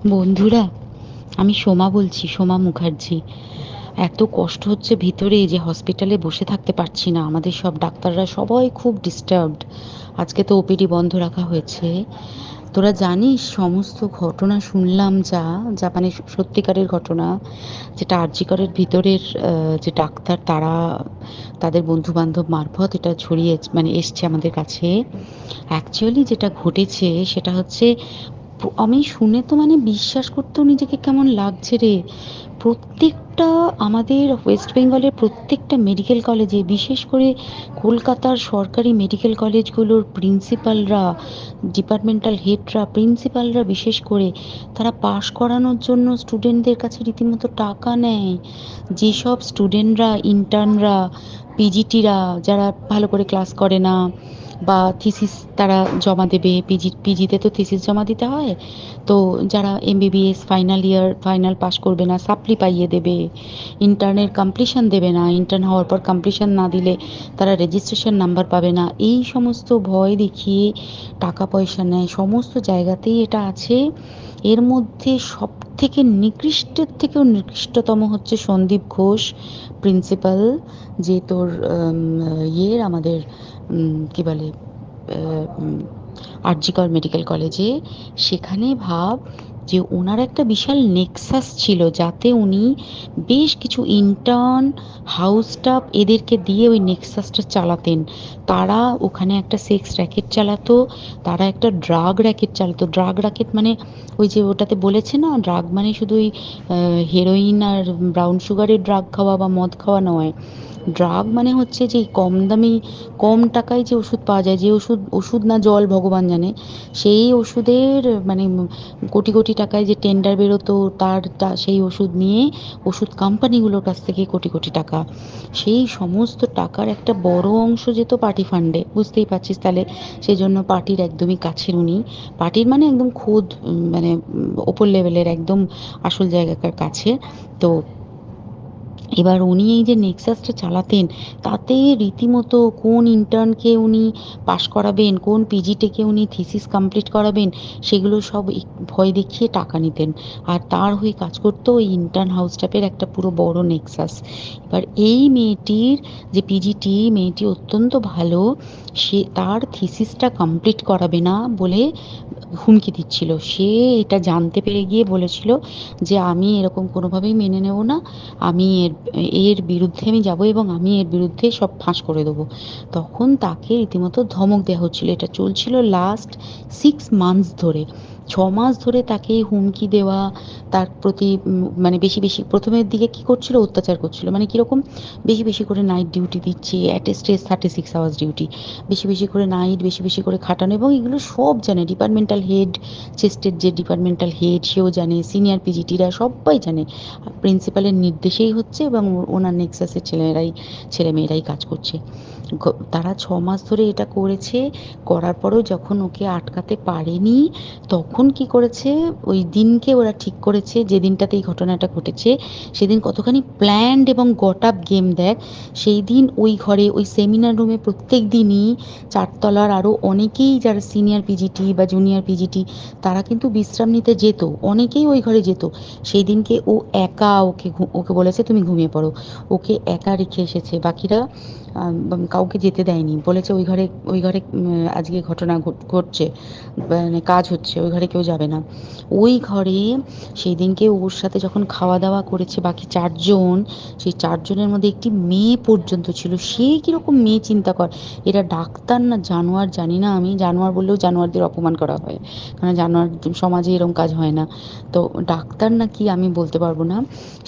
বন্ধুরা, আমি সোমা বলছি, সোমা মুখার্জি। এত কষ্ট হচ্ছে ভিতরে যে হসপিটালে বসে থাকতে পারছি না। আমাদের সব ডাক্তাররা সবাই খুব ডিস্টার্বড। আজকে তো ওপিডি বন্ধ রাখা হয়েছে। তোরা জানিস সমস্ত ঘটনা শুনলাম, যা মানে সত্যিকারের ঘটনা, যেটা আরজি করের ভিতরের যে ডাক্তার তারা তাদের বন্ধু বান্ধব মারফত এটা ছড়িয়ে মানে এসছে আমাদের কাছে। অ্যাকচুয়ালি যেটা ঘটেছে সেটা হচ্ছে, আমি শুনে তো মানে বিশ্বাস করতেও নিজেকে কেমন লাগছে রে। প্রত্যেকটা আমাদের ওয়েস্ট বেঙ্গলের প্রত্যেকটা মেডিকেল কলেজে, বিশেষ করে কলকাতার সরকারি মেডিকেল কলেজগুলোর প্রিন্সিপালরা, ডিপার্টমেন্টাল হেডরা, প্রিন্সিপালরা বিশেষ করে, তারা পাশ করানোর জন্য স্টুডেন্টদের কাছে রীতিমতো টাকা নেয়। যেসব স্টুডেন্টরা, ইন্টার্নরা, পিজিটিরা যারা ভালো করে ক্লাস করে না বা থিসিস তারা জমা দেবে, পিজিতে তো থিসিস জমা দিতে হয়, তো যারা MBBS final year final pass করবে না সাপ্লি পাইয়ে দেবে, ইন্টার্নের কমপ্লিশন দেবে না, ইন্টার্ন হওয়ার পর কমপ্লিশন না দিলে তারা রেজিস্ট্রেশন নাম্বার পাবে না, এই সমস্ত ভয় দেখিয়ে টাকা পয়সা নেয়। সমস্ত জায়গাতেই এটা আছে। এর মধ্যে সব থেকে নিকৃষ্টের থেকেও নিকৃষ্টতম হচ্ছে সন্দীপ ঘোষ, প্রিন্সিপাল, যে তোর আমাদের কি বলে, আরজি কর মেডিকেল কলেজে। সেখানে ভাব যে ওনার একটা বিশাল নেক্সাস ছিল, যাতে উনি বেশ কিছু ইন্টার্ন, হাউস স্টাফ এদেরকে দিয়ে ওই নেক্সাসটা চালাতেন। তারা ওখানে একটা সেক্স র্যাকেট চালাতো, তারা একটা ড্রাগ র্যাকেট চালাতো। ড্রাগ র্যাকেট মানে ওই যে ওটাতে বলেছে না, ড্রাগ মানে শুধু ওই হেরোইন আর ব্রাউন সুগারের ড্রাগ খাওয়া বা মদ খাওয়া নয়। ড্রাগ মানে হচ্ছে যে কম দামি, কম টাকায় যে ওষুধ পাওয়া যায়, যে ওষুধ, ওষুধ না জল ভগবান জানে, সেই ওষুধের মানে কোটি কোটি টাকায় যে টেন্ডার বেরোতো, সেই ওষুধ নিয়ে ওষুধ কোম্পানিগুলোর কাছ থেকে কোটি কোটি টাকা, সেই সমস্ত টাকার একটা বড় অংশ যেত পার্টি ফান্ডে, বুঝতেই পারছিস তাহলে। সেই জন্য পার্টির একদমই কাছের উনি, পার্টির মানে একদম খোদ মানে ওপর লেভেলের একদম আসল জায়গাকার কাছে। তো এবার উনি এই যে নেক্সাসটা চালাতেন, তাতে রীতিমতো কোন ইন্টার্নকে উনি পাশ করাবেন, কোন পিজিটিকে উনি থিসিস কমপ্লিট করাবেন, সেগুলো সব ভয় দেখিয়ে টাকা নিতেন। আর তার হয়ে কাজ করতো ওই ইন্টার্ন হাউস স্টাফের একটা পুরো বড় নেক্সাস। এবার এই মেয়েটির, যে পিজিটি মেয়েটি অত্যন্ত ভালো, সে তার থিসিসটা কমপ্লিট করাবে না বলে হুমকি দিচ্ছিল। সে এটা জানতে পেরে গিয়ে বলেছিল যে আমি এরকম কোনোভাবেই মেনে নেব না, আমি এর এর বিরুদ্ধে আমি যাব এবং আমি এর বিরুদ্ধে সব ফাঁস করে দেবো। তখন তাকে রীতিমতো ধমক দেওয়া হচ্ছিল। এটা চলছিল লাস্ট 6 মান্থস ধরে। 6 মাস ধরে তাকে হুমকি দেওয়া, তার প্রতি মানে বেশি বেশি প্রথমের দিকে কি করছিল, অত্যাচার করছিল। মানে কিরকম, বেশি বেশি করে নাইট ডিউটি দিচ্ছে, at a stress 36 hours duty, বেশি বেশি করে নাইট, বেশি বেশি করে খাটানো, এবং এগুলো সব জানে ডিপার্টমেন্টাল হেড, চেস্টের যে ডিপার্টমেন্টাল হেড সেও জানে, সিনিয়র পিজিটিরা সবাই জানে। প্রিন্সিপালের নির্দেশেই হচ্ছে এবং ওনার নেক্সাসের ছেলেমেয়েরাই কাজ করছে। তারা 6 মাস ধরে এটা করেছে। করার পরেও যখন ওকে আটকাতে পারেনি, তখন কি করেছে, ওই দিনকে ওরা ঠিক করেছে যে দিনটাতে এই ঘটনাটা ঘটেছে, সেদিন কতখানি প্ল্যান্ড এবং গট আপ গেম দেখ। সেই দিন ওই ঘরে, ওই সেমিনার রুমে প্রত্যেক দিনই চারতলার আরও অনেকেই যারা সিনিয়র পিজিটি বা জুনিয়র পিজিটি, তারা কিন্তু বিশ্রাম নিতে যেত, অনেকেই ওই ঘরে যেত। সেই দিনকে ও একা, ওকে বলেছে তুমি ঘুমিয়ে পড়ো, ওকে একা রেখে এসেছে। বাকিরা কাউকে যেতে দেয়নি, বলেছে ওই ঘরে আজকে ঘটনা ঘটছে, মানে কাজ হচ্ছে, ওই ঘরে কেউ যাবে না। ওই ঘরে সেই দিনকে ওর সাথে যখন খাওয়া দাওয়া করেছে বাকি 4 জন, সেই 4 জনের মধ্যে একটি মেয়ে পর্যন্ত ছিল। সে কিরকম মেয়ে চিন্তা কর, এরা ডাক্তার না জানোয়ার জানি না, আমি জানোয়ার বললেও জানোয়ারদের অপমান করা হয়, কারণ জানোয়ার সমাজে এরকম কাজ হয় না। তো ডাক্তার না কি আমি বলতে পারবো না।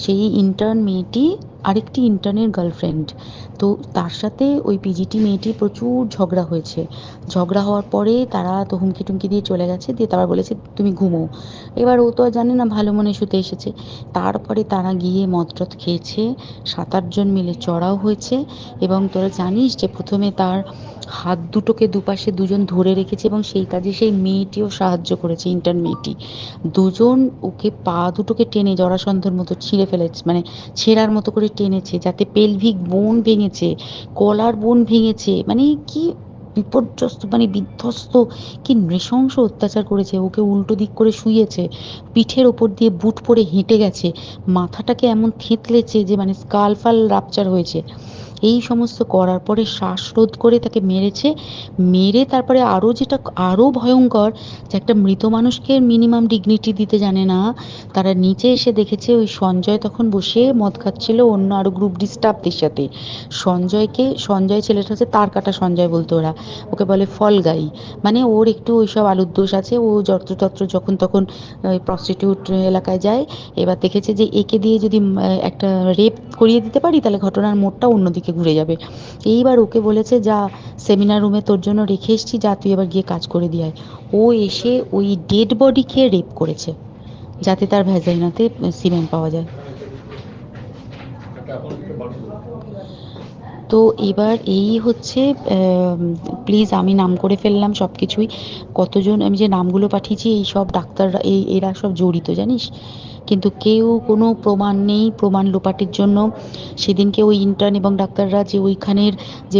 সেই ইন্টার্ন মেয়েটি আরেকটি ইন্টার্নের গার্লফ্রেন্ড। তো তার সাথে ওই পিজিটি মেয়েটি প্রচুর ঝগড়া হয়েছে। ঝগড়া হওয়ার পরে তারা তো হুমকি টুমকি দিয়ে চলে গেছে, দিয়ে তারা বলেছে তুমি ঘুমো। এবার ও তো আর জানে না, ভালো মনে শুতে এসেছে। তারপরে তারা গিয়ে মদটদ খেয়েছে, 7-8 জন মিলে চড়াও হয়েছে। এবং তোরা জানিস যে প্রথমে তার হাত দুটোকে দুপাশে 2 জন ধরে রেখেছে, এবং সেই কাজে সেই মেয়েটিও সাহায্য করেছে, ইন্টার্ন মেয়েটি। 2 জন ওকে পা দুটোকে টেনে জরাসন্ধর মতো ছিঁড়ে ফেলেছে, মানে ছেঁড়ার মতো করে টেনেছে, যাতে পেলভিক বোন ভেঙেছে, গলার বোন ভেঙেছে, মানে কি বিপর্যস্ত মানে বিধ্বস্ত, কি নৃশংস অত্যাচার করেছে। ওকে উল্টো দিক করে শুইয়েছে, পিঠের ওপর দিয়ে বুট পরে হেঁটে গেছে, মাথাটাকে এমন থেঁতলেছে যে মানে স্কাল ফাল রাপচার হয়েছে। এই সমস্ত করার পরে শ্বাসরোধ করে তাকে মেরেছে। মেরে তারপরে আরও যেটা আরও ভয়ঙ্কর, যে একটা মৃত মানুষকে মিনিমাম ডিগনিটি দিতে জানে না। তারা নিচে এসে দেখেছে ওই সঞ্জয় তখন বসে মদ খাচ্ছিল অন্য আরো গ্রুপ ডি স্টাফদের সাথে। সঞ্জয় ছেলেটা হচ্ছে তার কাটা সঞ্জয় বলতো ওরা, ওকে বলে ফল গাই। মানে ওর একটু ওইসব আলুর দোষ আছে, ও যত্রতত্র যখন তখন প্রস্টিটিউট এলাকায় যায়। এবার দেখেছে যে একে দিয়ে যদি একটা রেপ করিয়ে দিতে পারি তাহলে ঘটনার মোড়টা অন্যদিকে ঘুরে যাবে। এইবার ওকে বলেছে, যা সেমিনার রুমে তোর জন্য রেখে এসেছি, যা তুই এবার গিয়ে কাজ করে দিয়ে আয়। ও এসে ওই ডেড বডিকে রেপ করেছে যাতে তার ভ্যাজাইনাতে সিমেন্ট পাওয়া যায়। তো এবার এই হচ্ছে, প্লিজ আমি নাম করে ফেললাম সব কিছুই। কতজন আমি যে নামগুলো পাঠিয়েছি এই সব ডাক্তাররা, এরা সব জড়িত জানিস। কিন্তু কেউ কোনো প্রমাণ নেই, প্রমাণ লোপাটের জন্য সেদিনকে ওই ইন্টার্ন এবং ডাক্তাররা যে ওইখানের যে